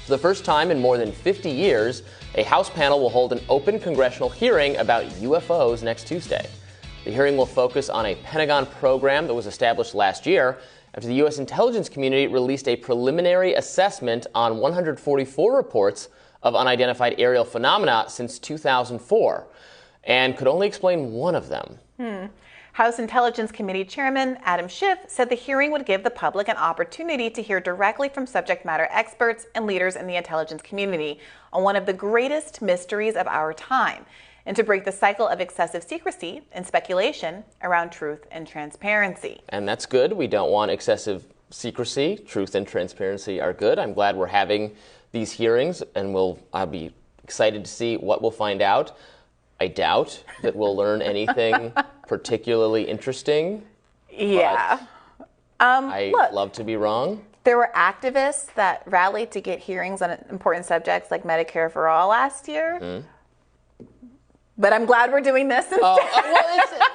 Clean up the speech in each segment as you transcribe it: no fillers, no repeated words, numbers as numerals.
For the first time in more than 50 years, a House panel will hold an open congressional hearing about UFOs next Tuesday. The hearing will focus on a Pentagon program that was established last year after the U.S. intelligence community released a preliminary assessment on 144 reports of unidentified aerial phenomena since 2004, and could only explain one of them. House Intelligence Committee Chairman Adam Schiff said the hearing would give the public an opportunity to hear directly from subject matter experts and leaders in the intelligence community on one of the greatest mysteries of our time, and to break the cycle of excessive secrecy and speculation around truth and transparency. And that's good. We don't want excessive secrecy. Truth and transparency are good. I'm glad we're having these hearings, and I'll be excited to see what we'll find out. I doubt that we'll learn anything particularly interesting. Yeah. I'd love to be wrong. There were activists that rallied to get hearings on important subjects like Medicare for All last year. But I'm glad we're doing this instead.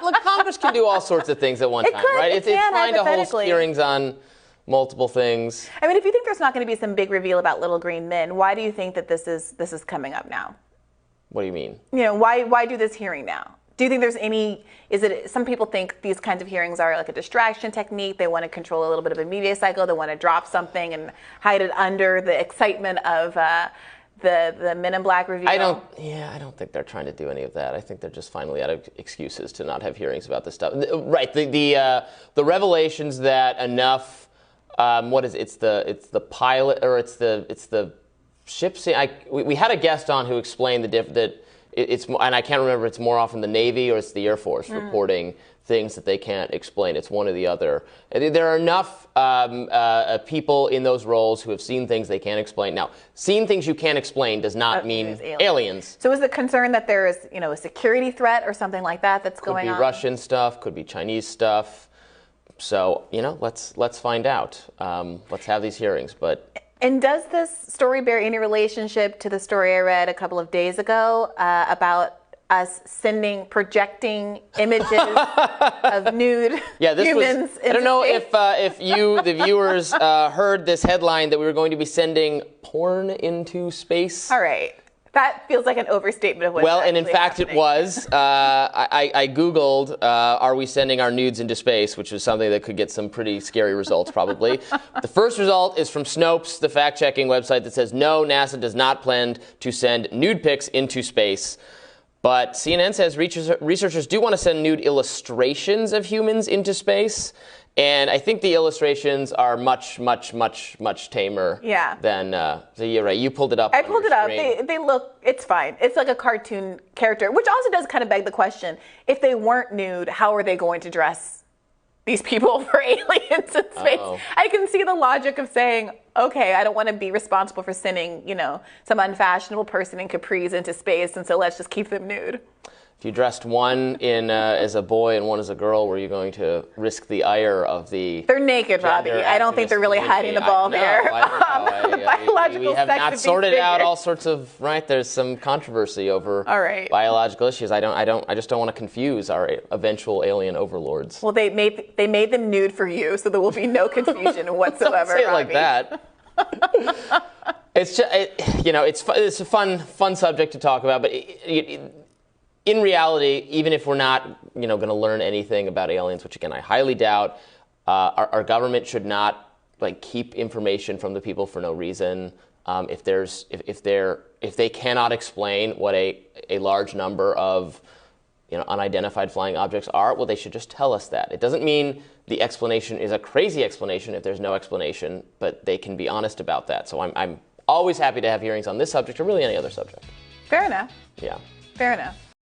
Look, Congress can do all sorts of things at one time, right? It's fine to hold hearings on multiple things. I mean, if you think there's not going to be some big reveal about little green men, why do you think that this is coming up now? What do you mean? You know, why do this hearing now? Do you think there's some people think these kinds of hearings are like a distraction technique. They want to control a little bit of a media cycle. They want to drop something and hide it under the excitement of the Men in Black reveal. I don't think they're trying to do any of that. I think they're just finally out of excuses to not have hearings about this stuff. Right. The revelations that enough, it's the pilot, or it's the ship. We had a guest on who explained that it's, and I can't remember, it's more often the Navy or it's the Air Force reporting things that they can't explain. It's one or the other. There are enough people in those roles who have seen things they can't explain. Now, seeing things you can't explain does not mean aliens. So is the concern that there is, a security threat or something like that that's going on? Could be Russian stuff, could be Chinese stuff. So, let's find out. Let's have these hearings. And does this story bear any relationship to the story I read a couple of days ago about us projecting images of nude humans? I don't know if you, the viewers, heard this headline that we were going to be sending porn into space. All right. That feels like an overstatement of what's and in fact happening. It was. I Googled, are we sending our nudes into space, which was something that could get some pretty scary results, probably. The first result is from Snopes, the fact-checking website that says, no, NASA does not plan to send nude pics into space. But CNN says researchers do want to send nude illustrations of humans into space. And I think the illustrations are much, much, much, much tamer than, so you're right, you pulled it up. I pulled it up. They look, it's fine. It's like a cartoon character, which also does kind of beg the question, if they weren't nude, how are they going to dress these people for aliens in space? I can see the logic of saying, okay, I don't want to be responsible for sending, some unfashionable person in capris into space, and so let's just keep them nude. If you dressed one as a boy and one as a girl, were you going to risk the ire of the... They're naked, Robbie. I don't think they're really hiding the ball there. Biological we have sex not sorted out all sorts of... Right, there's some controversy over biological issues. I just don't want to confuse our eventual alien overlords. Well, they made them nude for you, so there will be no confusion whatsoever. Don't say it like that. It's just, it's a fun subject to talk about, but in reality, even if we're not, going to learn anything about aliens, which again I highly doubt, our government should not keep information from the people for no reason. If they cannot explain what a large number of unidentified flying objects are, well, they should just tell us that. It doesn't mean the explanation is a crazy explanation if there's no explanation, but they can be honest about that. So I'm always happy to have hearings on this subject or really any other subject. Fair enough. Yeah. Fair enough.